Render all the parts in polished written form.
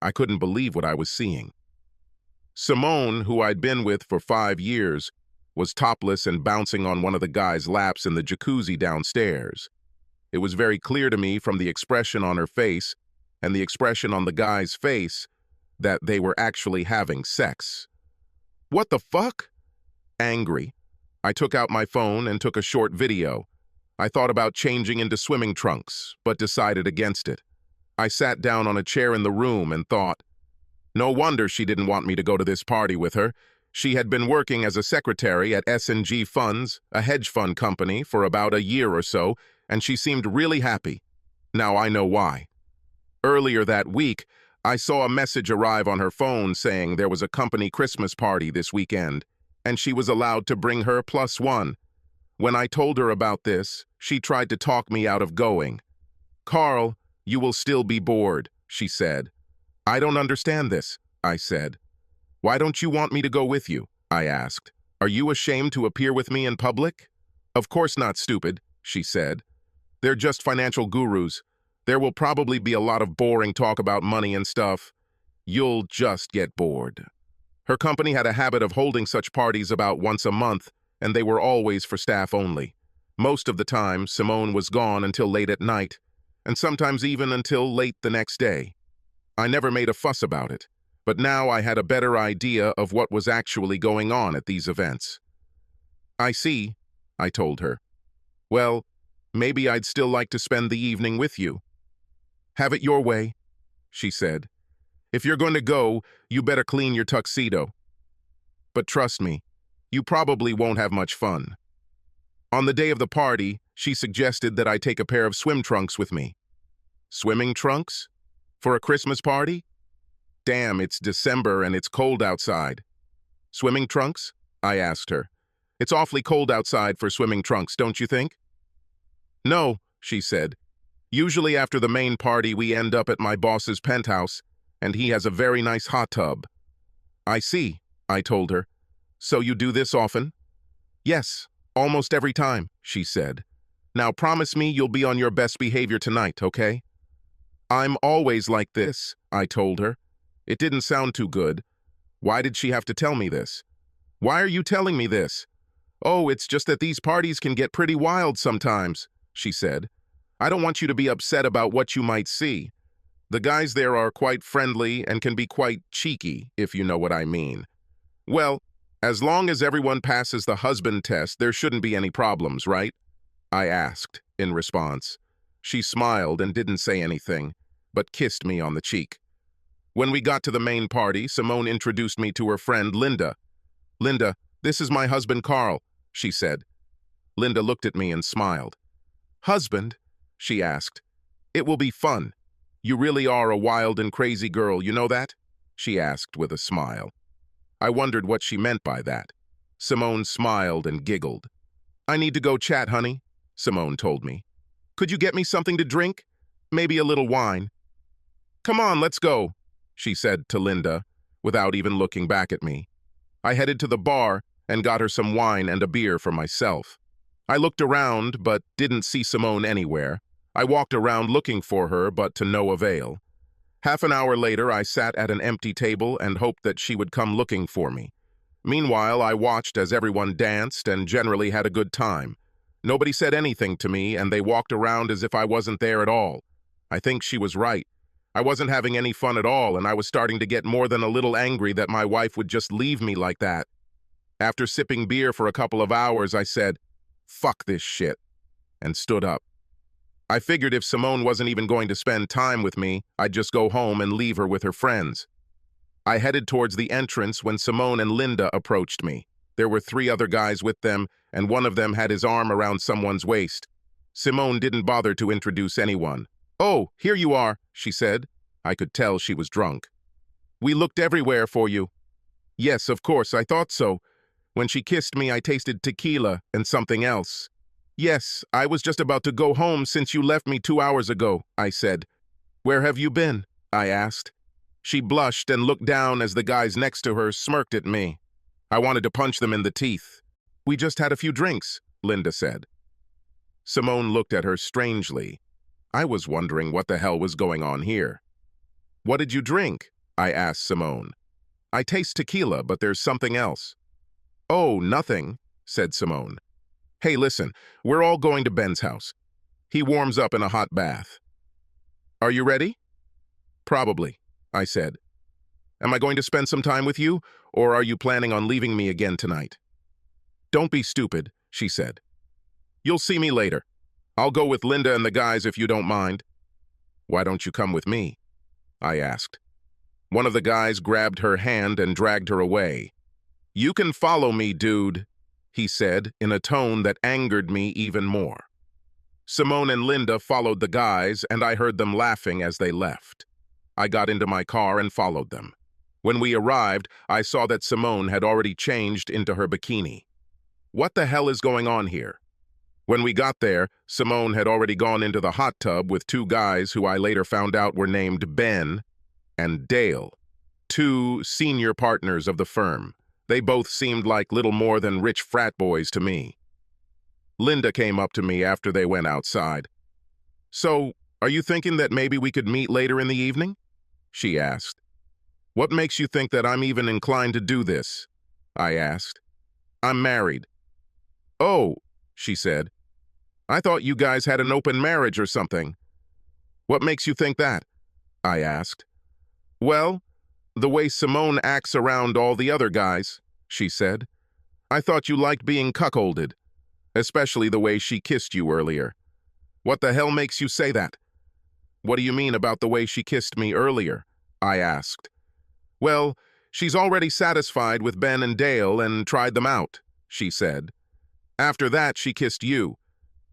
I couldn't believe what I was seeing. Simone, who I'd been with for 5 years, was topless and bouncing on one of the guys' laps in the jacuzzi downstairs. It was very clear to me from the expression on her face and the expression on the guy's face that they were actually having sex. What the fuck? Angry, I took out my phone and took a short video. I thought about changing into swimming trunks, but decided against it. I sat down on a chair in the room and thought, no wonder she didn't want me to go to this party with her. She had been working as a secretary at S&G Funds, a hedge fund company, for about a year or so, and she seemed really happy. Now I know why. Earlier that week, I saw a message arrive on her phone saying there was a company Christmas party this weekend, and she was allowed to bring her +1. When I told her about this, she tried to talk me out of going. "Carl, you will still be bored," she said. "I don't understand this," I said. "Why don't you want me to go with you?" I asked. "Are you ashamed to appear with me in public?" "Of course not, stupid," she said. "They're just financial gurus. There will probably be a lot of boring talk about money and stuff. You'll just get bored." Her company had a habit of holding such parties about once a month, and they were always for staff only. Most of the time, Simone was gone until late at night, and sometimes even until late the next day. I never made a fuss about it, but now I had a better idea of what was actually going on at these events. "I see," I told her. "Well, maybe I'd still like to spend the evening with you." "Have it your way," she said. "If you're going to go, you better clean your tuxedo. But trust me, you probably won't have much fun." On the day of the party, she suggested that I take a pair of swim trunks with me. Swimming trunks? For a Christmas party? Damn, it's December and it's cold outside. "Swimming trunks?" I asked her. "It's awfully cold outside for swimming trunks, don't you think?" "No," she said. "Usually after the main party we end up at my boss's penthouse, and he has a very nice hot tub." "I see," I told her. "So you do this often?" "Yes, almost every time," she said. "Now promise me you'll be on your best behavior tonight, okay?" "I'm always like this," I told her. It didn't sound too good. Why did she have to tell me this? "Why are you telling me this?" "Oh, it's just that these parties can get pretty wild sometimes," she said. "I don't want you to be upset about what you might see. The guys there are quite friendly and can be quite cheeky, if you know what I mean. Well, as long as everyone passes the husband test, there shouldn't be any problems, right?" I asked in response. She smiled and didn't say anything, but kissed me on the cheek. When we got to the main party, Simone introduced me to her friend Linda. "Linda, this is my husband Carl," she said. Linda looked at me and smiled. "Husband?" she asked. "It will be fun. You really are a wild and crazy girl, you know that?" she asked with a smile. I wondered what she meant by that. Simone smiled and giggled. "I need to go chat, honey," Simone told me. "Could you get me something to drink? Maybe a little wine." "Come on, let's go," she said to Linda, without even looking back at me. I headed to the bar and got her some wine and a beer for myself. I looked around, but didn't see Simone anywhere. I walked around looking for her, but to no avail. Half an hour later, I sat at an empty table and hoped that she would come looking for me. Meanwhile, I watched as everyone danced and generally had a good time. Nobody said anything to me, and they walked around as if I wasn't there at all. I think she was right. I wasn't having any fun at all, and I was starting to get more than a little angry that my wife would just leave me like that. After sipping beer for a couple of hours, I said, "Fuck this shit," and stood up. I figured if Simone wasn't even going to spend time with me, I'd just go home and leave her with her friends. I headed towards the entrance when Simone and Linda approached me. There were 3 other guys with them, and one of them had his arm around someone's waist. Simone didn't bother to introduce anyone. "Oh, here you are," she said. I could tell she was drunk. "We looked everywhere for you." "Yes, of course, I thought so. When she kissed me, I tasted tequila and something else." "Yes, I was just about to go home since you left me 2 hours ago," I said. "Where have you been?" I asked. She blushed and looked down as the guys next to her smirked at me. I wanted to punch them in the teeth. "We just had a few drinks," Linda said. Simone looked at her strangely. I was wondering what the hell was going on here. What did you drink? I asked Simone. I taste tequila, but there's something else. Oh, nothing, said Simone. Hey, listen, we're all going to Ben's house. He warms up in a hot bath. Are you ready? Probably, I said. Am I going to spend some time with you, or are you planning on leaving me again tonight? Don't be stupid, she said. You'll see me later. I'll go with Linda and the guys if you don't mind. Why don't you come with me? I asked. One of the guys grabbed her hand and dragged her away. You can follow me, dude, he said in a tone that angered me even more. Simone and Linda followed the guys, and I heard them laughing as they left. I got into my car and followed them. When we arrived, I saw that Simone had already changed into her bikini. What the hell is going on here? When we got there, Simone had already gone into the hot tub with two guys who I later found out were named Ben and Dale, two senior partners of the firm. They both seemed like little more than rich frat boys to me. Linda came up to me after they went outside. So, are you thinking that maybe we could meet later in the evening? She asked. What makes you think that I'm even inclined to do this? I asked. I'm married. Oh, she said. I thought you guys had an open marriage or something. What makes you think that? I asked. Well, the way Simone acts around all the other guys, she said. I thought you liked being cuckolded, especially the way she kissed you earlier. What the hell makes you say that? What do you mean about the way she kissed me earlier? I asked. Well, she's already satisfied with Ben and Dale and tried them out, she said. After that, she kissed you.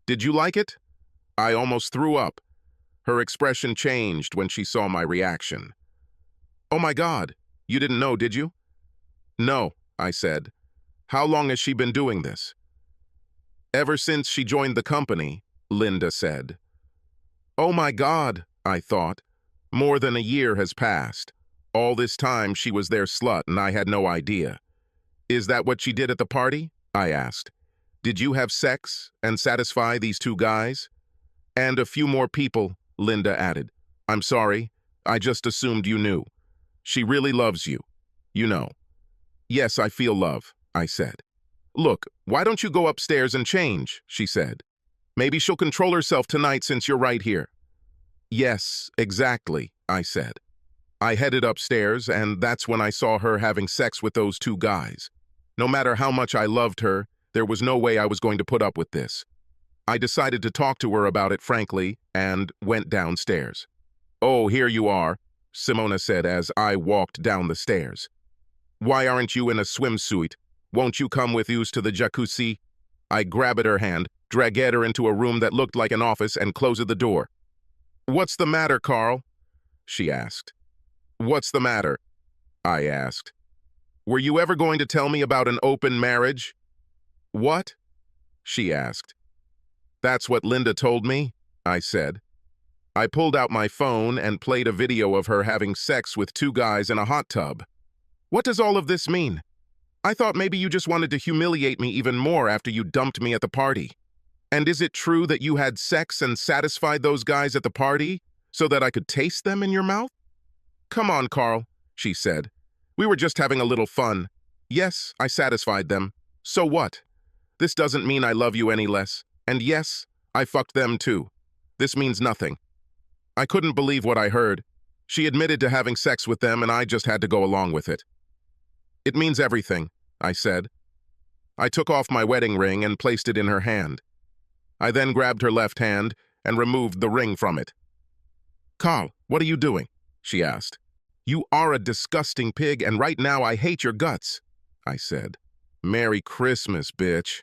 Did you like it? I almost threw up. Her expression changed when she saw my reaction. Oh my God, you didn't know, did you? No, I said. How long has she been doing this? Ever since she joined the company, Linda said. Oh my God, I thought. More than a year has passed. All this time she was their slut and I had no idea. Is that what she did at the party? I asked. Did you have sex and satisfy these two guys? And a few more people, Linda added. I'm sorry, I just assumed you knew. She really loves you, you know. Yes, I feel love, I said. Look, why don't you go upstairs and change, she said. Maybe she'll control herself tonight since you're right here. Yes, exactly, I said. I headed upstairs, and that's when I saw her having sex with those two guys. No matter how much I loved her, there was no way I was going to put up with this. I decided to talk to her about it frankly and went downstairs. Oh, here you are, Simona said as I walked down the stairs. Why aren't you in a swimsuit? Won't you come with us to the jacuzzi? I grabbed her hand, dragged her into a room that looked like an office and closed the door. What's the matter, Carl? She asked. What's the matter? I asked. Were you ever going to tell me about an open marriage? What? She asked. That's what Linda told me, I said. I pulled out my phone and played a video of her having sex with two guys in a hot tub. What does all of this mean? I thought maybe you just wanted to humiliate me even more after you dumped me at the party. And is it true that you had sex and satisfied those guys at the party so that I could taste them in your mouth? Come on, Carl, she said. We were just having a little fun. Yes, I satisfied them. So what? This doesn't mean I love you any less. And yes, I fucked them too. This means nothing. I couldn't believe what I heard. She admitted to having sex with them and I just had to go along with it. It means everything, I said. I took off my wedding ring and placed it in her hand. I then grabbed her left hand and removed the ring from it. Carl, what are you doing? She asked. You are a disgusting pig, and right now I hate your guts, I said. Merry Christmas, bitch.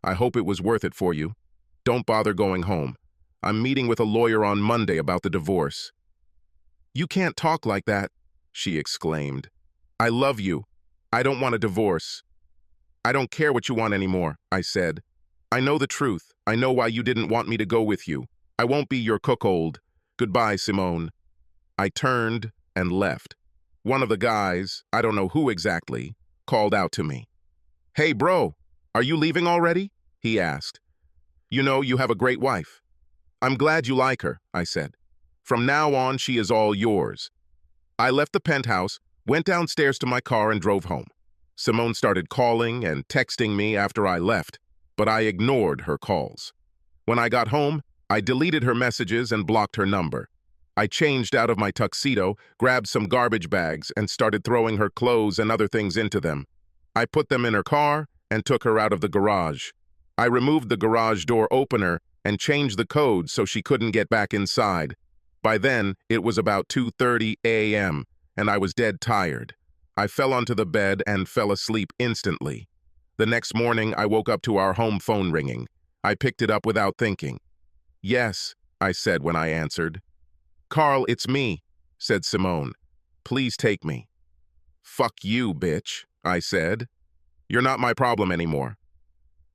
I hope it was worth it for you. Don't bother going home. I'm meeting with a lawyer on Monday about the divorce. You can't talk like that, she exclaimed. I love you. I don't want a divorce. I don't care what you want anymore, I said. I know the truth. I know why you didn't want me to go with you. I won't be your cuckold. Goodbye, Simone. I turned and left. One of the guys, I don't know who exactly, called out to me. Hey, bro, are you leaving already? He asked. You know, you have a great wife. I'm glad you like her, I said. From now on, she is all yours. I left the penthouse, went downstairs to my car, and drove home. Simone started calling and texting me after I left, but I ignored her calls. When I got home, I deleted her messages and blocked her number. I changed out of my tuxedo, grabbed some garbage bags, and started throwing her clothes and other things into them. I put them in her car and took her out of the garage. I removed the garage door opener and changed the code so she couldn't get back inside. By then, it was about 2:30 a.m., and I was dead tired. I fell onto the bed and fell asleep instantly. The next morning, I woke up to our home phone ringing. I picked it up without thinking. "Yes," I said when I answered. "Carl, it's me," said Simone. "Please take me." "Fuck you, bitch," I said. "You're not my problem anymore."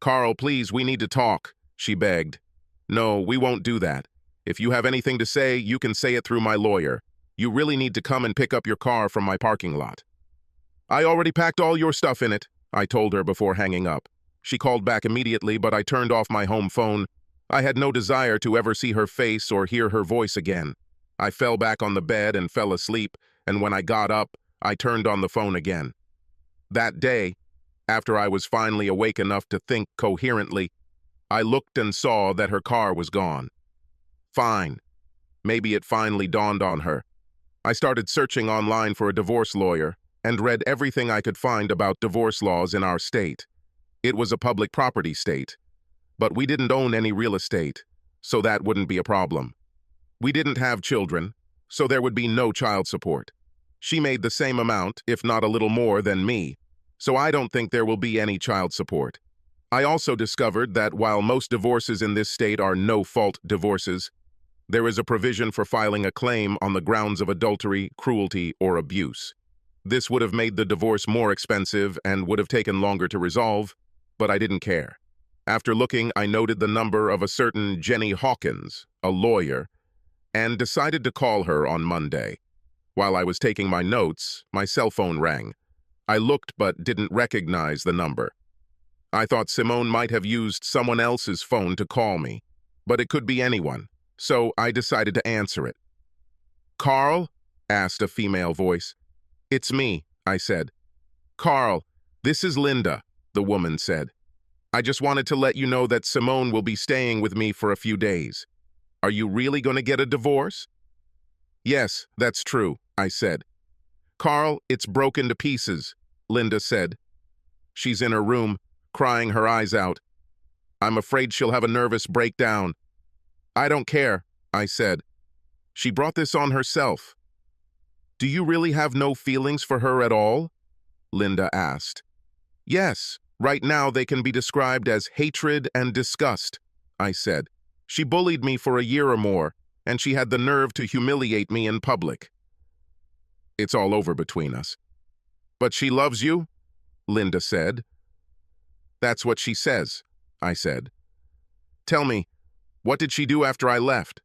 "Carl, please, we need to talk," she begged. "No, we won't do that. If you have anything to say, you can say it through my lawyer. You really need to come and pick up your car from my parking lot." "I already packed all your stuff in it," I told her before hanging up. She called back immediately, but I turned off my home phone. I had no desire to ever see her face or hear her voice again. I fell back on the bed and fell asleep, and when I got up, I turned on the phone again. That day, after I was finally awake enough to think coherently, I looked and saw that her car was gone. Fine. Maybe it finally dawned on her. I started searching online for a divorce lawyer and read everything I could find about divorce laws in our state. It was a public property state, but we didn't own any real estate, so that wouldn't be a problem. We didn't have children, so there would be no child support. She made the same amount, if not a little more, than me, so I don't think there will be any child support. I also discovered that while most divorces in this state are no-fault divorces, there is a provision for filing a claim on the grounds of adultery, cruelty, or abuse. This would have made the divorce more expensive and would have taken longer to resolve, but I didn't care. After looking, I noted the number of a certain Jenny Hawkins, a lawyer, and decided to call her on Monday. While I was taking my notes, my cell phone rang. I looked but didn't recognize the number. I thought Simone might have used someone else's phone to call me, but it could be anyone, so I decided to answer it. "Carl?" asked a female voice. "It's me," I said. "Carl, this is Linda," the woman said. "I just wanted to let you know that Simone will be staying with me for a few days. Are you really going to get a divorce?" "Yes, that's true," I said. "Carl, it's broken to pieces," Linda said. "She's in her room, crying her eyes out. I'm afraid she'll have a nervous breakdown." "I don't care," I said. "She brought this on herself." "Do you really have no feelings for her at all?" Linda asked. "Yes, right now they can be described as hatred and disgust," I said. "She bullied me for a year or more, and she had the nerve to humiliate me in public. It's all over between us." "But she loves you?" Linda said. "That's what she says," I said. "Tell me, what did she do after I left?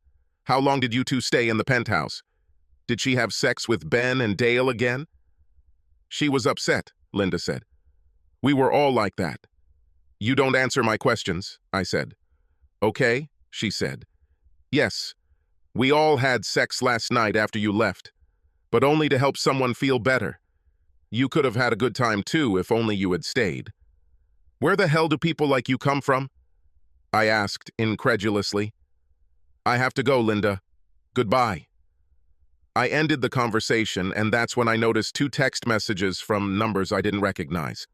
How long did you two stay in the penthouse? Did she have sex with Ben and Dale again?" "She was upset," Linda said. "We were all like that." "You don't answer my questions," I said. "Okay," she said. "Yes, we all had sex last night after you left, but only to help someone feel better. You could have had a good time too if only you had stayed." "Where the hell do people like you come from?" I asked incredulously. "I have to go, Linda. Goodbye." I ended the conversation, and that's when I noticed 2 text messages from numbers I didn't recognize.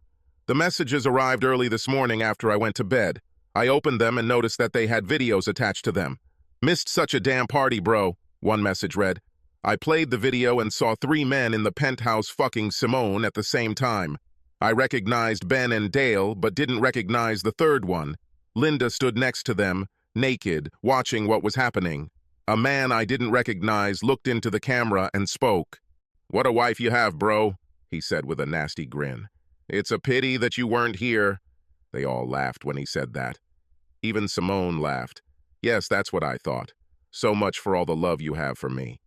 The messages arrived early this morning after I went to bed. I opened them and noticed that they had videos attached to them. "Missed such a damn party, bro," one message read. I played the video and saw 3 men in the penthouse fucking Simone at the same time. I recognized Ben and Dale, but didn't recognize the third one. Linda stood next to them, naked, watching what was happening. A man I didn't recognize looked into the camera and spoke. "What a wife you have, bro," he said with a nasty grin. "It's a pity that you weren't here." They all laughed when he said that. Even Simone laughed. "Yes, that's what I thought. So much for all the love you have for me."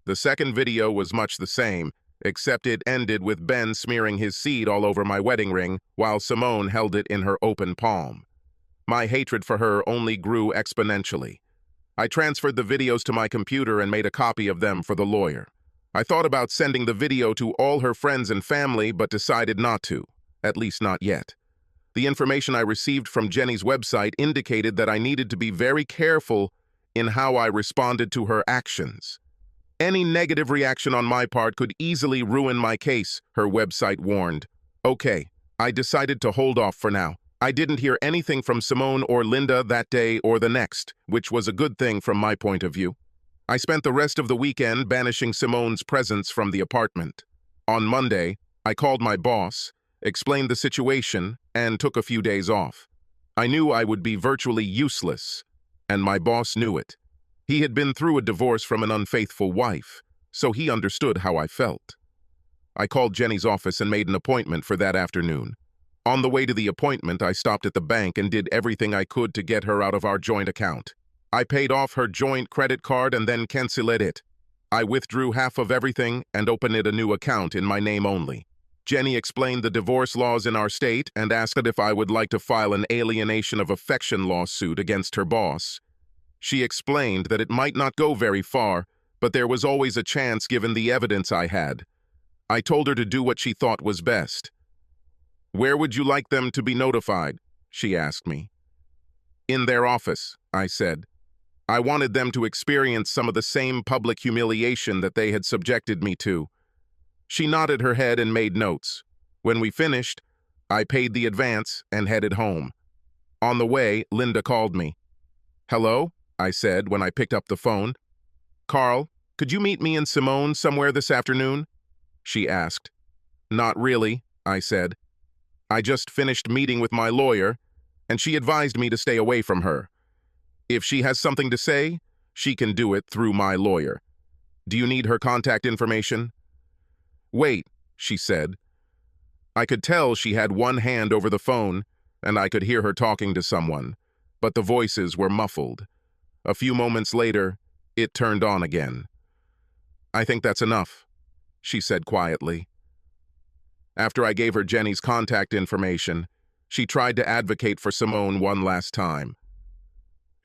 The second video was much the same, except it ended with Ben smearing his seed all over my wedding ring while Simone held it in her open palm. My hatred for her only grew exponentially. I transferred the videos to my computer and made a copy of them for the lawyer. I thought about sending the video to all her friends and family, but decided not to, at least not yet. The information I received from Jenny's website indicated that I needed to be very careful in how I responded to her actions. Any negative reaction on my part could easily ruin my case, her website warned. Okay, I decided to hold off for now. I didn't hear anything from Simone or Linda that day or the next, which was a good thing from my point of view. I spent the rest of the weekend banishing Simone's presence from the apartment. On Monday, I called my boss, explained the situation, and took a few days off. I knew I would be virtually useless, and my boss knew it. He had been through a divorce from an unfaithful wife, so he understood how I felt. I called Jenny's office and made an appointment for that afternoon. On the way to the appointment, I stopped at the bank and did everything I could to get her out of our joint account. I paid off her joint credit card and then canceled it. I withdrew half of everything and opened a new account in my name only. Jenny explained the divorce laws in our state and asked if I would like to file an alienation of affection lawsuit against her boss. She explained that it might not go very far, but there was always a chance given the evidence I had. I told her to do what she thought was best. "Where would you like them to be notified?" she asked me. "In their office," I said. I wanted them to experience some of the same public humiliation that they had subjected me to. She nodded her head and made notes. When we finished, I paid the advance and headed home. On the way, Linda called me. "Hello?" I said when I picked up the phone. "Carl, could you meet me and Simone somewhere this afternoon?" she asked. "Not really," I said. "I just finished meeting with my lawyer, and she advised me to stay away from her. If she has something to say, she can do it through my lawyer. Do you need her contact information?" "Wait," she said. I could tell she had one hand over the phone, and I could hear her talking to someone, but the voices were muffled. A few moments later, it turned on again. "I think that's enough," she said quietly. After I gave her Jenny's contact information, she tried to advocate for Simone one last time.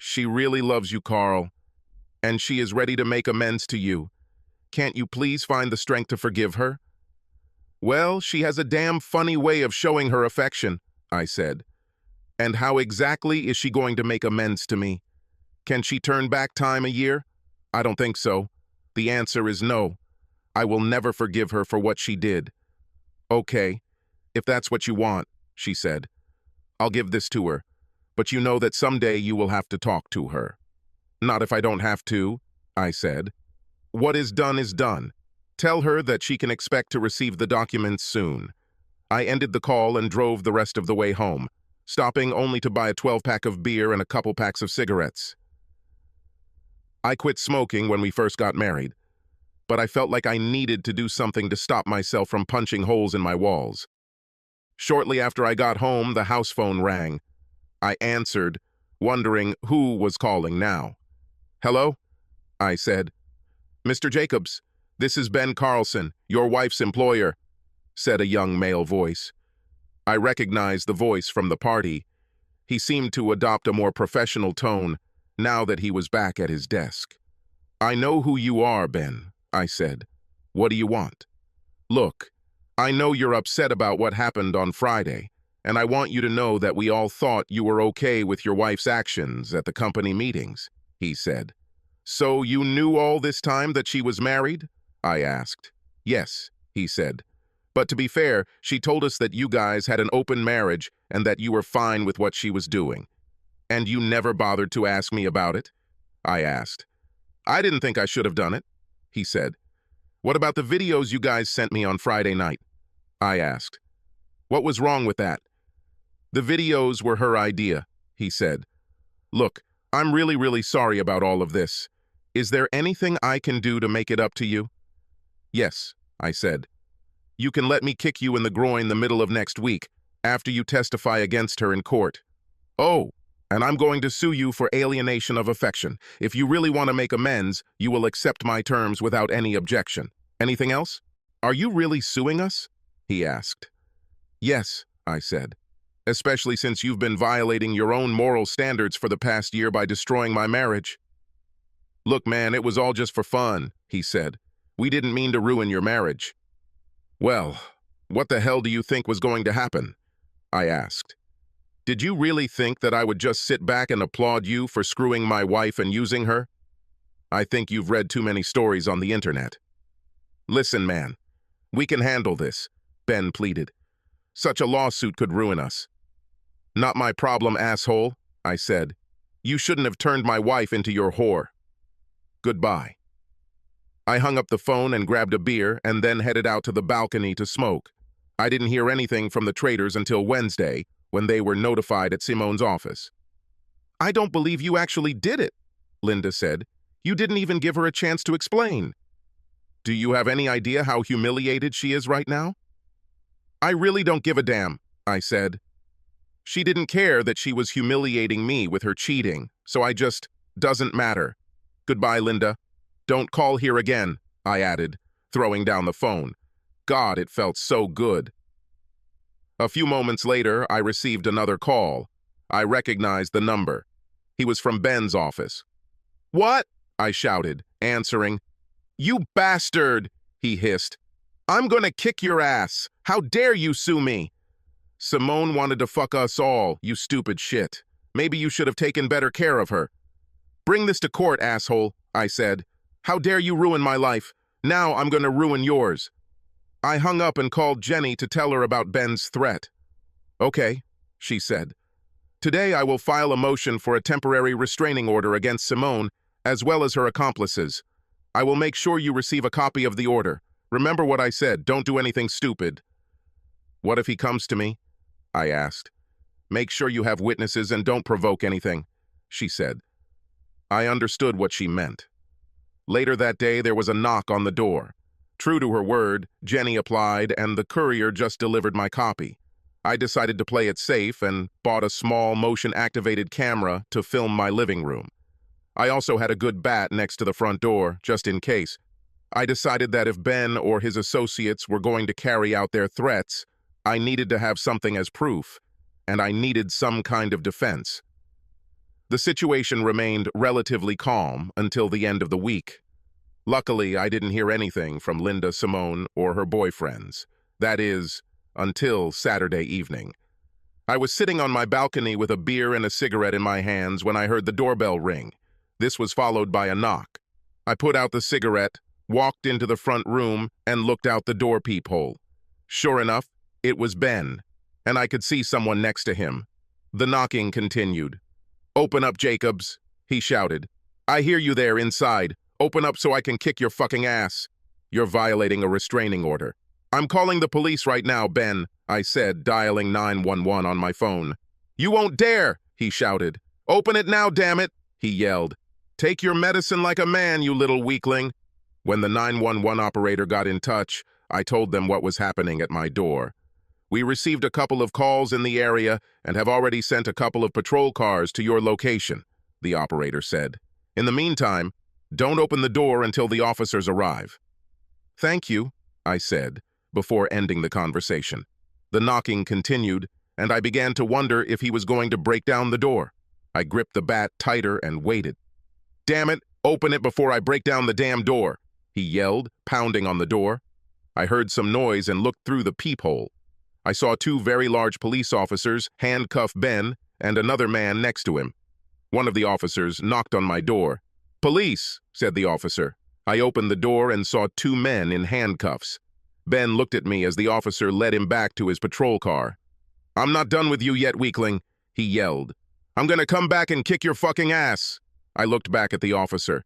"She really loves you, Carl, and she is ready to make amends to you. Can't you please find the strength to forgive her?" "Well, she has a damn funny way of showing her affection," I said. "And how exactly is she going to make amends to me? Can she turn back time a year? I don't think so. The answer is no. I will never forgive her for what she did." "Okay, if that's what you want," she said. "I'll give this to her, but you know that someday you will have to talk to her." "Not if I don't have to," I said. "What is done. Tell her that she can expect to receive the documents soon." I ended the call and drove the rest of the way home, stopping only to buy a 12-pack of beer and a couple packs of cigarettes. I quit smoking when we first got married, but I felt like I needed to do something to stop myself from punching holes in my walls. Shortly after I got home, the house phone rang. I answered, wondering who was calling now. "Hello?" I said. "Mr. Jacobs, this is Ben Carlson, your wife's employer," said a young male voice. I recognized the voice from the party. He seemed to adopt a more professional tone now that he was back at his desk. "I know who you are, Ben," I said. "What do you want?" "Look, I know you're upset about what happened on Friday, and I want you to know that we all thought you were okay with your wife's actions at the company meetings," he said. "So you knew all this time that she was married?" I asked. "Yes," he said. "But to be fair, she told us that you guys had an open marriage and that you were fine with what she was doing." "And you never bothered to ask me about it?" I asked. "I didn't think I should have done it," he said. "What about the videos you guys sent me on Friday night?" I asked. "What was wrong with that?" "The videos were her idea," he said. "Look, I'm really sorry about all of this. Is there anything I can do to make it up to you?" "Yes," I said. "You can let me kick you in the groin the middle of next week, after you testify against her in court." "Oh, and I'm going to sue you for alienation of affection. If you really want to make amends, you will accept my terms without any objection. Anything else?" "Are you really suing us?" he asked. "Yes," I said. "Especially since you've been violating your own moral standards for the past year by destroying my marriage." "Look, man, it was all just for fun," he said. We didn't mean to ruin your marriage." "Well, what the hell do you think was going to happen?" I asked. "Did you really think that I would just sit back and applaud you for screwing my wife and using her? I think you've read too many stories on the internet." "Listen, man, we can handle this," Ben pleaded. "Such a lawsuit could ruin us." "Not my problem, asshole," I said. "You shouldn't have turned my wife into your whore. Goodbye." I hung up the phone and grabbed a beer and then headed out to the balcony to smoke. I didn't hear anything from the traders until Wednesday, when they were notified at Simone's office. "I don't believe you actually did it," Linda said. "You didn't even give her a chance to explain." "Do you have any idea how humiliated she is right now?" "I really don't give a damn," I said. "She didn't care that she was humiliating me with her cheating, so I just doesn't matter. Goodbye, Linda. Don't call here again," I added, throwing down the phone. God, it felt so good. A few moments later, I received another call. I recognized the number. He was from Ben's office. "What?" I shouted, answering. "You bastard," he hissed. "I'm gonna kick your ass. How dare you sue me?" "Simone wanted to fuck us all, you stupid shit. Maybe you should have taken better care of her." "Bring this to court, asshole," I said. "How dare you ruin my life? Now I'm gonna ruin yours." I hung up and called Jenny to tell her about Ben's threat. "Okay," she said. "Today I will file a motion for a temporary restraining order against Simone, as well as her accomplices. I will make sure you receive a copy of the order. Remember what I said, don't do anything stupid." "What if he comes to me?" I asked. "Make sure you have witnesses and don't provoke anything," she said. I understood what she meant. Later that day, there was a knock on the door. True to her word, Jenny applied, and the courier just delivered my copy. I decided to play it safe and bought a small motion-activated camera to film my living room. I also had a good bat next to the front door, just in case. I decided that if Ben or his associates were going to carry out their threats, I needed to have something as proof, and I needed some kind of defense. The situation remained relatively calm until the end of the week. Luckily, I didn't hear anything from Linda, Simone, or her boyfriends. That is, until Saturday evening. I was sitting on my balcony with a beer and a cigarette in my hands when I heard the doorbell ring. This was followed by a knock. I put out the cigarette, walked into the front room, and looked out the door peephole. Sure enough, it was Ben, and I could see someone next to him. The knocking continued. "Open up, Jacobs," he shouted. "I hear you there inside. Open up so I can kick your fucking ass. You're violating a restraining order." "I'm calling the police right now, Ben," I said, dialing 911 on my phone. "You won't dare," he shouted. "Open it now, damn it," he yelled. "Take your medicine like a man, you little weakling." When the 911 operator got in touch, I told them what was happening at my door. "We received a couple of calls in the area and have already sent a couple of patrol cars to your location," the operator said. "In the meantime, don't open the door until the officers arrive." "Thank you," I said, before ending the conversation. The knocking continued, and I began to wonder if he was going to break down the door. I gripped the bat tighter and waited. "Damn it, open it before I break down the damn door," he yelled, pounding on the door. I heard some noise and looked through the peephole. I saw two very large police officers handcuff Ben and another man next to him. One of the officers knocked on my door. "Police," said the officer. I opened the door and saw two men in handcuffs. Ben looked at me as the officer led him back to his patrol car. "I'm not done with you yet, weakling," he yelled. "I'm gonna come back and kick your fucking ass." I looked back at the officer.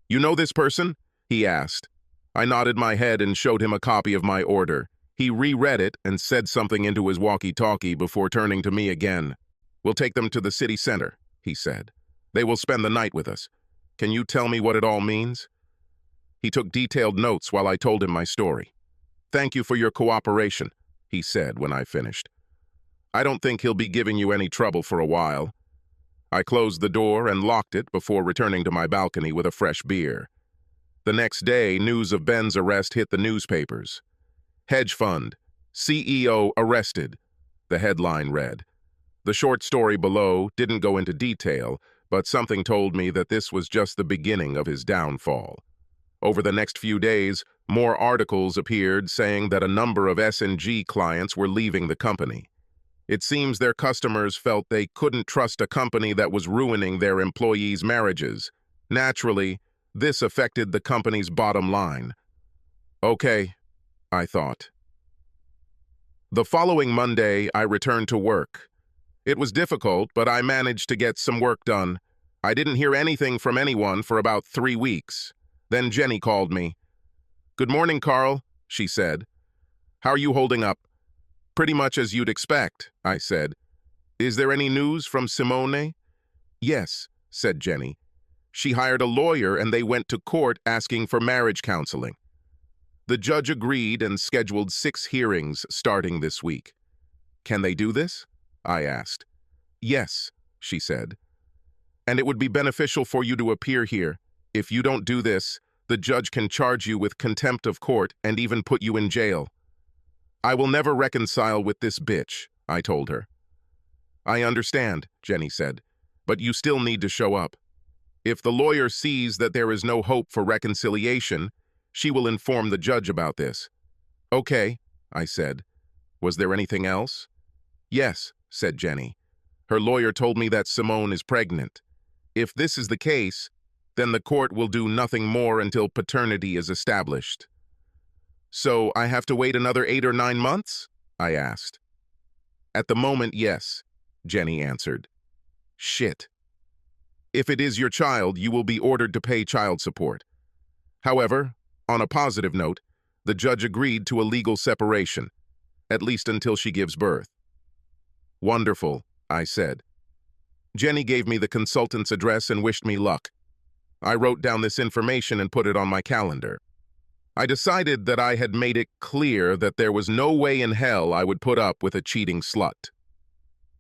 "You know this person?" he asked. I nodded my head and showed him a copy of my order. He reread it and said something into his walkie-talkie before turning to me again. "We'll take them to the city center," he said. "They will spend the night with us. Can you tell me what it all means?" He took detailed notes while I told him my story. "Thank you for your cooperation," he said when I finished. "I don't think he'll be giving you any trouble for a while." I closed the door and locked it before returning to my balcony with a fresh beer. The next day, news of Ben's arrest hit the newspapers. "Hedge fund, CEO arrested," the headline read. The short story below didn't go into detail, but something told me that this was just the beginning of his downfall. Over the next few days, More articles appeared saying that a number of S&G clients were leaving the company. It seems their customers felt they couldn't trust a company that was ruining their employees' marriages. Naturally, this affected the company's bottom line. Okay, I thought. The following Monday, I returned to work. It was difficult, but I managed to get some work done. I didn't hear anything from anyone for about 3 weeks. Then Jenny called me. "Good morning, Carl," she said. "How are you holding up?" "Pretty much as you'd expect," I said. "Is there any news from Simone?" "Yes," said Jenny. "She hired a lawyer and they went to court asking for marriage counseling. The judge agreed and scheduled 6 hearings starting this week." "Can they do this?" I asked. "Yes," she said. "And it would be beneficial for you to appear here. If you don't do this, the judge can charge you with contempt of court and even put you in jail." "I will never reconcile with this bitch," I told her. "I understand," Jenny said, "but you still need to show up. If the lawyer sees that there is no hope for reconciliation, she will inform the judge about this." "Okay," I said. "Was there anything else?" "Yes," said Jenny. "Her lawyer told me that Simone is pregnant. If this is the case, then the court will do nothing more until paternity is established." "So I have to wait another 8 or 9 months?" I asked. "At the moment, yes," Jenny answered. "Shit. If it is your child, you will be ordered to pay child support. However, on a positive note, the judge agreed to a legal separation, at least until she gives birth." "Wonderful," I said. Jenny gave me the consultant's address and wished me luck. I wrote down this information and put it on my calendar. I decided that I had made it clear that there was no way in hell I would put up with a cheating slut.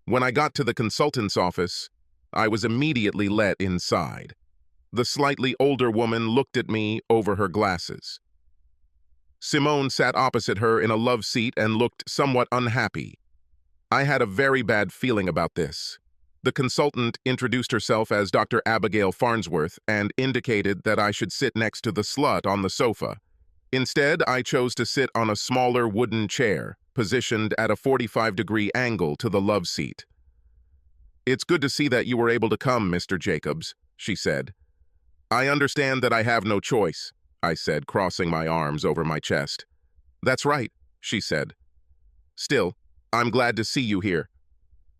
When I got to the consultant's office, I was immediately let inside. The slightly older woman looked at me over her glasses. Simone sat opposite her in a love seat and looked somewhat unhappy. I had a very bad feeling about this. The consultant introduced herself as Dr. Abigail Farnsworth and indicated that I should sit next to the slut on the sofa. Instead, I chose to sit on a smaller wooden chair, positioned at a 45-degree angle to the love seat. "It's good to see that you were able to come, Mr. Jacobs," she said. "I understand that I have no choice," I said, crossing my arms over my chest. "That's right," she said. "Still, I'm glad to see you here."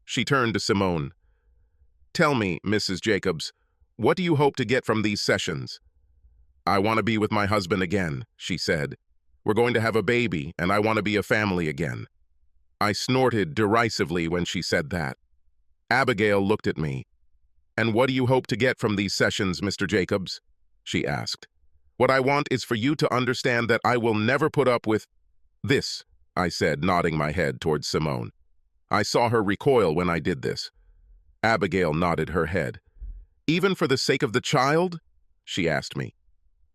She turned to Simone. "Tell me, Mrs. Jacobs, what do you hope to get from these sessions?" "I want to be with my husband again," she said. "We're going to have a baby, and I want to be a family again." I snorted derisively when she said that. Abigail looked at me. "And what do you hope to get from these sessions, Mr. Jacobs?" she asked. "What I want is for you to understand that I will never put up with this," I said, nodding my head towards Simone. I saw her recoil when I did this. Abigail nodded her head. "Even for the sake of the child?" she asked me.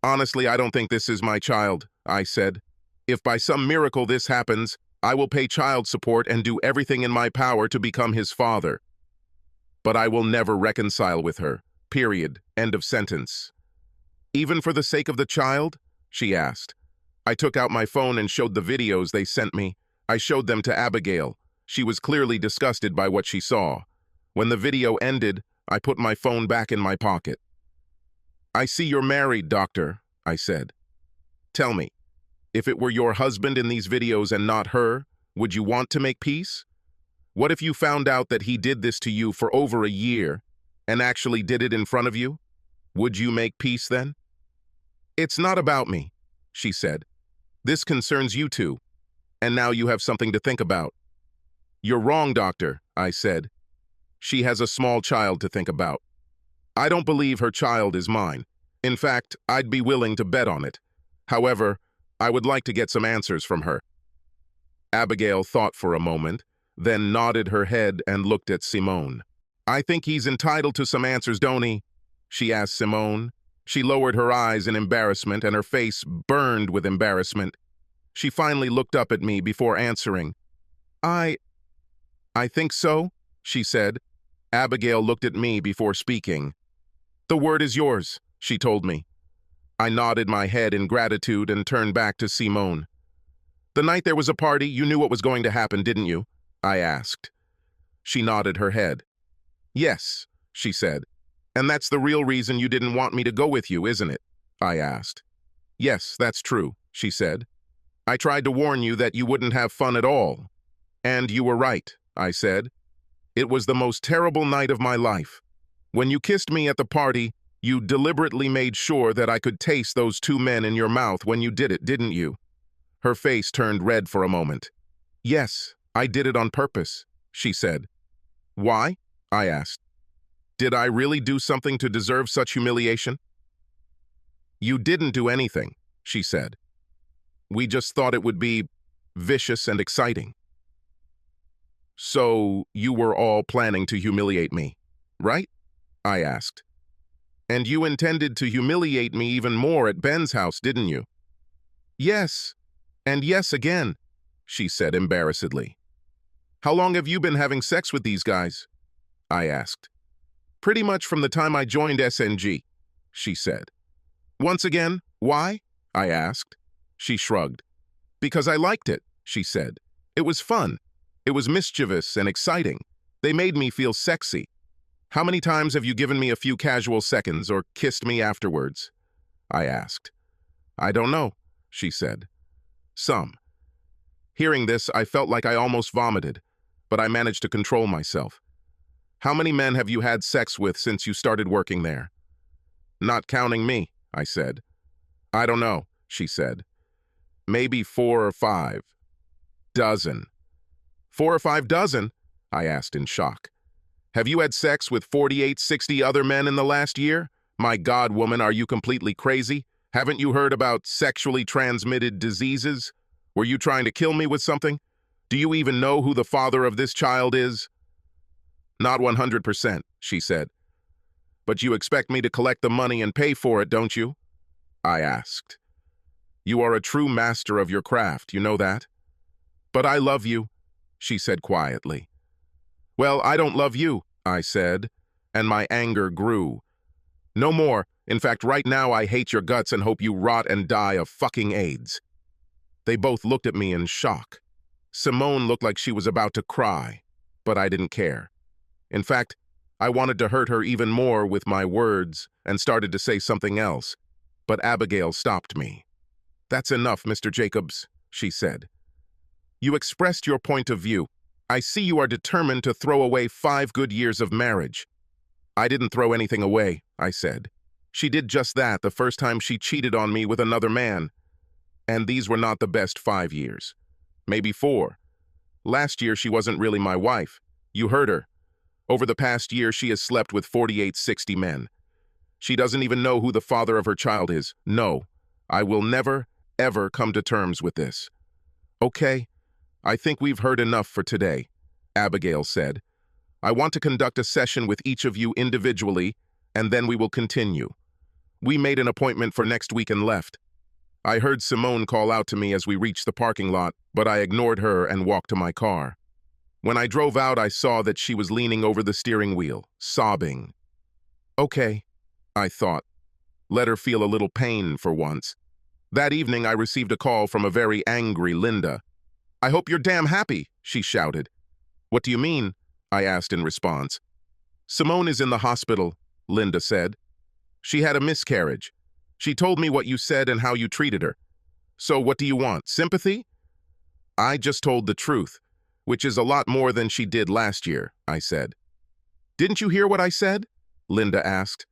"Honestly, I don't think this is my child," I said. "If by some miracle this happens, I will pay child support and do everything in my power to become his father. But I will never reconcile with her. Period. End of sentence." "Even for the sake of the child?" she asked. I took out my phone and showed the videos they sent me. I showed them to Abigail. She was clearly disgusted by what she saw. When the video ended, I put my phone back in my pocket. "I see you're married, doctor," I said. "Tell me, if it were your husband in these videos and not her, would you want to make peace? What if you found out that he did this to you for over a year and actually did it in front of you? Would you make peace then?" "It's not about me," she said. "This concerns you two, and now you have something to think about." "You're wrong, doctor," I said. "She has a small child to think about. I don't believe her child is mine. In fact, I'd be willing to bet on it. However, I would like to get some answers from her." Abigail thought for a moment, then nodded her head and looked at Simone. "I think he's entitled to some answers, don't he?" she asked Simone. She lowered her eyes in embarrassment and her face burned with embarrassment. She finally looked up at me before answering. I think so," she said. Abigail looked at me before speaking. "The word is yours," she told me. I nodded my head in gratitude and turned back to Simone. The night there was a party, you knew what was going to happen, didn't you? I asked. She nodded her head. Yes, she said. And that's the real reason you didn't want me to go with you, isn't it? I asked. Yes, that's true, she said. I tried to warn you that you wouldn't have fun at all. And you were right, I said. It was the most terrible night of my life. When you kissed me at the party, you deliberately made sure that I could taste those two men in your mouth when you did it, didn't you? Her face turned red for a moment. Yes, I did it on purpose, she said. Why? I asked. Did I really do something to deserve such humiliation? You didn't do anything, she said. We just thought it would be vicious and exciting. So you were all planning to humiliate me, right? I asked. And you intended to humiliate me even more at Ben's house, didn't you? Yes, and yes again, she said embarrassedly. How long have you been having sex with these guys? I asked. Pretty much from the time I joined SNG, she said. Once again, why? I asked. She shrugged. Because I liked it, she said. It was fun. It was mischievous and exciting. They made me feel sexy. How many times have you given me a few casual seconds or kissed me afterwards? I asked. I don't know, she said. Some. Hearing this, I felt like I almost vomited, but I managed to control myself. How many men have you had sex with since you started working there? Not counting me, I said. I don't know, she said. Maybe 4 or 5. Dozen. 4 or 5 dozen? I asked in shock. Have you had sex with 48, 60 other men in the last year? My God, woman, are you completely crazy? Haven't you heard about sexually transmitted diseases? Were you trying to kill me with something? Do you even know who the father of this child is? Not 100%, she said. But you expect me to collect the money and pay for it, don't you? I asked. You are a true master of your craft, you know that? But I love you, she said quietly. Well, I don't love you, I said, and my anger grew. No more. In fact, right now I hate your guts and hope you rot and die of fucking AIDS. They both looked at me in shock. Simone looked like she was about to cry, but I didn't care. In fact, I wanted to hurt her even more with my words and started to say something else, but Abigail stopped me. That's enough, Mr. Jacobs, she said. You expressed your point of view. I see you are determined to throw away 5 good years of marriage. I didn't throw anything away, I said. She did just that the first time she cheated on me with another man. And these were not the best 5 years. Maybe 4. Last year she wasn't really my wife. You heard her. Over the past year she has slept with 48, 60 men. She doesn't even know who the father of her child is. No, I will never, ever come to terms with this. Okay, I think we've heard enough for today, Abigail said. I want to conduct a session with each of you individually, and then we will continue. We made an appointment for next week and left. I heard Simone call out to me as we reached the parking lot, but I ignored her and walked to my car. When I drove out, I saw that she was leaning over the steering wheel, sobbing. Okay, I thought. Let her feel a little pain for once. That evening, I received a call from a very angry Linda. I hope you're damn happy, she shouted. What do you mean? I asked in response. Simone is in the hospital, Linda said. She had a miscarriage. She told me what you said and how you treated her. So what do you want, sympathy? I just told the truth, which is a lot more than she did last year, I said. Didn't you hear what I said? Linda asked.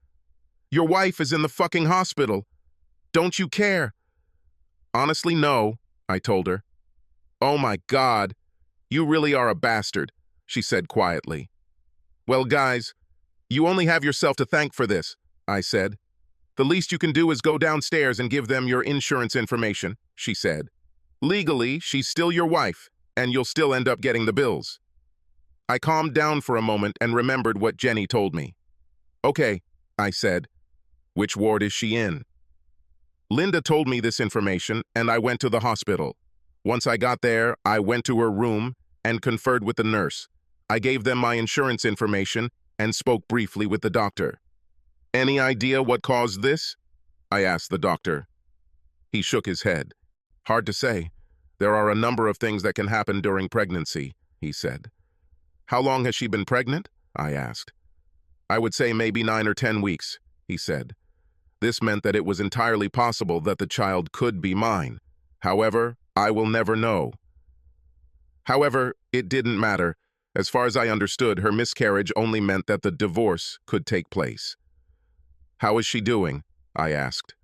Your wife is in the fucking hospital. Don't you care? Honestly, no, I told her. Oh my God, you really are a bastard, she said quietly. Well, guys, you only have yourself to thank for this, I said. The least you can do is go downstairs and give them your insurance information, she said. Legally, she's still your wife, and you'll still end up getting the bills. I calmed down for a moment and remembered what Jenny told me. Okay, I said. Which ward is she in? Linda told me this information, and I went to the hospital. Once I got there, I went to her room and conferred with the nurse. I gave them my insurance information and spoke briefly with the doctor. Any idea what caused this? I asked the doctor. He shook his head. Hard to say. There are a number of things that can happen during pregnancy, he said. How long has she been pregnant? I asked. I would say maybe 9 or 10 weeks, he said. This meant that it was entirely possible that the child could be mine. However, I will never know. However, it didn't matter. As far as I understood, her miscarriage only meant that the divorce could take place. How is she doing? I asked.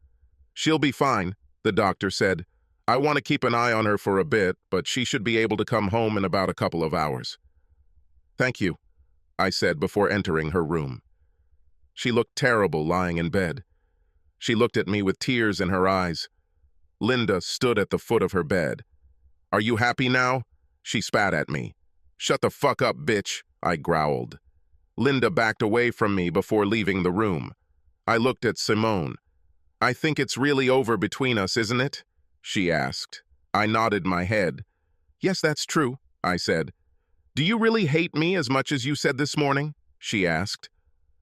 She'll be fine, the doctor said. I want to keep an eye on her for a bit, but she should be able to come home in about a couple of hours. Thank you, I said before entering her room. She looked terrible lying in bed. She looked at me with tears in her eyes. Linda stood at the foot of her bed. Are you happy now? She spat at me. Shut the fuck up, bitch, I growled. Linda backed away from me before leaving the room. I looked at Simone. I think it's really over between us, isn't it? She asked. I nodded my head. Yes, that's true, I said. Do you really hate me as much as you said this morning? She asked.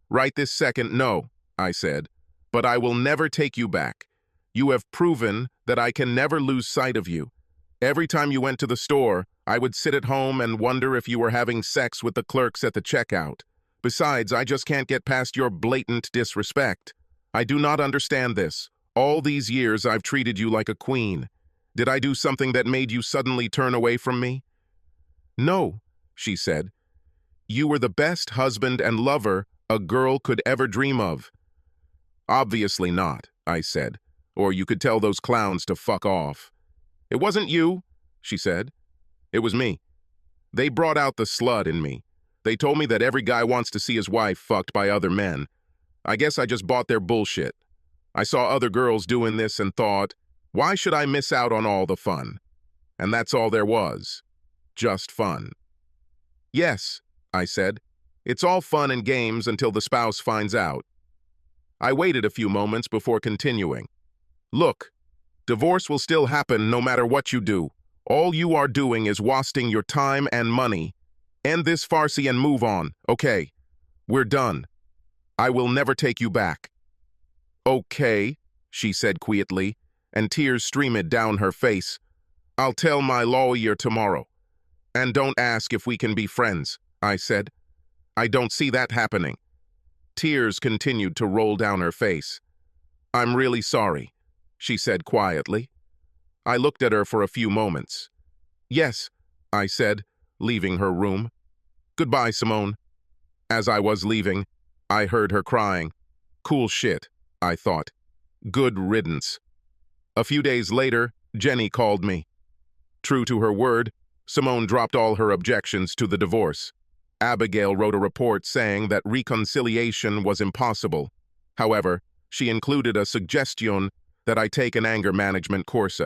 Right this second, no, I said. But I will never take you back. You have proven that I can never lose sight of you. Every time you went to the store, I would sit at home and wonder if you were having sex with the clerks at the checkout. Besides, I just can't get past your blatant disrespect. I do not understand this. All these years I've treated you like a queen. Did I do something that made you suddenly turn away from me? No, she said. You were the best husband and lover a girl could ever dream of. Obviously not, I said. Or you could tell those clowns to fuck off. It wasn't you, she said. It was me. They brought out the slut in me. They told me that every guy wants to see his wife fucked by other men. I guess I just bought their bullshit. I saw other girls doing this and thought, why should I miss out on all the fun? And that's all there was. Just fun. Yes, I said. It's all fun and games until the spouse finds out. I waited a few moments before continuing. Look, divorce will still happen no matter what you do. All you are doing is wasting your time and money. End this farce and move on, okay? We're done. I will never take you back. Okay, she said quietly, and tears streamed down her face. I'll tell my lawyer tomorrow. And don't ask if we can be friends, I said. I don't see that happening. Tears continued to roll down her face. I'm really sorry, she said quietly. I looked at her for a few moments. Yes, I said, leaving her room. Goodbye, Simone. As I was leaving, I heard her crying. Cool shit, I thought. Good riddance. A few days later, Jenny called me. True to her word, Simone dropped all her objections to the divorce. Abigail wrote a report saying that reconciliation was impossible. However, she included a suggestion that I take an anger management course.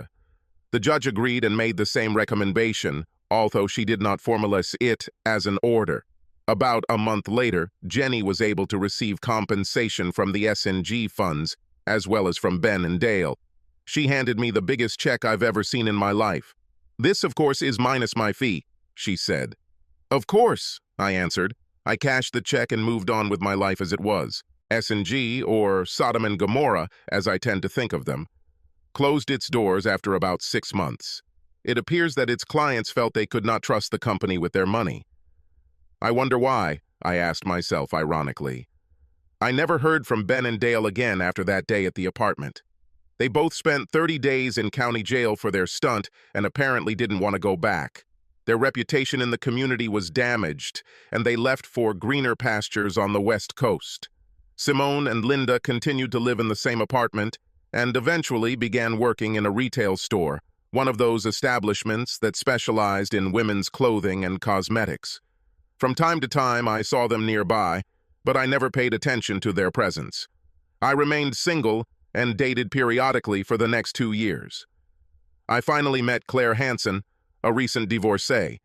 The judge agreed and made the same recommendation, although she did not formalize it as an order. About a month later, Jenny was able to receive compensation from the S&G funds, as well as from Ben and Dale. She handed me the biggest check I've ever seen in my life. This, of course, is minus my fee, she said. Of course, I answered. I cashed the check and moved on with my life as it was. S&G, or Sodom and Gomorrah, as I tend to think of them, closed its doors after about 6 months. It appears that its clients felt they could not trust the company with their money. I wonder why, I asked myself ironically. I never heard from Ben and Dale again after that day at the apartment. They both spent 30 days in county jail for their stunt and apparently didn't want to go back. Their reputation in the community was damaged, and they left for greener pastures on the West Coast. Simone and Linda continued to live in the same apartment and eventually began working in a retail store, one of those establishments that specialized in women's clothing and cosmetics. From time to time, I saw them nearby, but I never paid attention to their presence. I remained single and dated periodically for the next 2 years. I finally met Claire Hansen, a recent divorcee,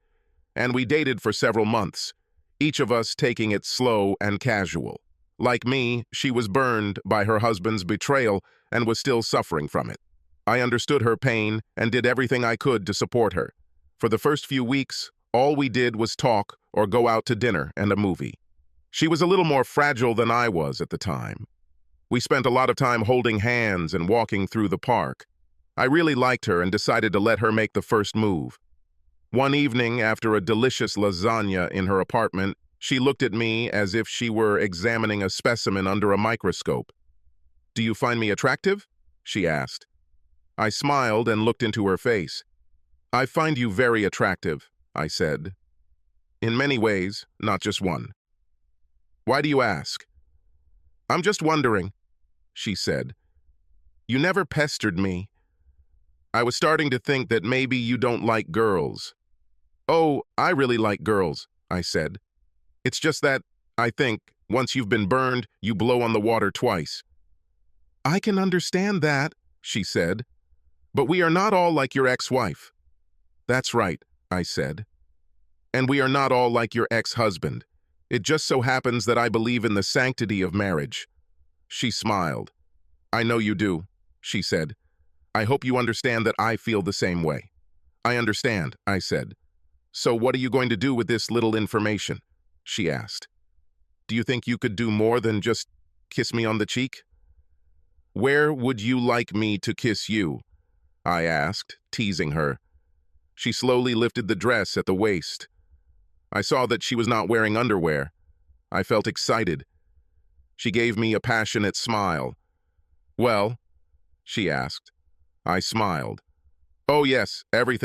and we dated for several months, each of us taking it slow and casual. Like me, she was burned by her husband's betrayal and was still suffering from it. I understood her pain and did everything I could to support her. For the first few weeks, all we did was talk or go out to dinner and a movie. She was a little more fragile than I was at the time. We spent a lot of time holding hands and walking through the park. I really liked her and decided to let her make the first move. One evening, after a delicious lasagna in her apartment, she looked at me as if she were examining a specimen under a microscope. "Do you find me attractive?" she asked. I smiled and looked into her face. "I find you very attractive," I said. "In many ways, not just one." "Why do you ask?" "I'm just wondering," she said. "You never pestered me. I was starting to think that maybe you don't like girls." "Oh, I really like girls," I said. "It's just that, I think, once you've been burned, you blow on the water twice." "I can understand that," she said. "But we are not all like your ex-wife." "That's right," I said. "And we are not all like your ex-husband. It just so happens that I believe in the sanctity of marriage." She smiled. "I know you do," she said. "I hope you understand that I feel the same way." "I understand," I said. "So what are you going to do with this little information?" she asked. "Do you think you could do more than just kiss me on the cheek?" "Where would you like me to kiss you?" I asked, teasing her. She slowly lifted the dress at the waist. I saw that she was not wearing underwear. I felt excited. She gave me a passionate smile. "Well?" she asked. I smiled. "Oh yes, everything."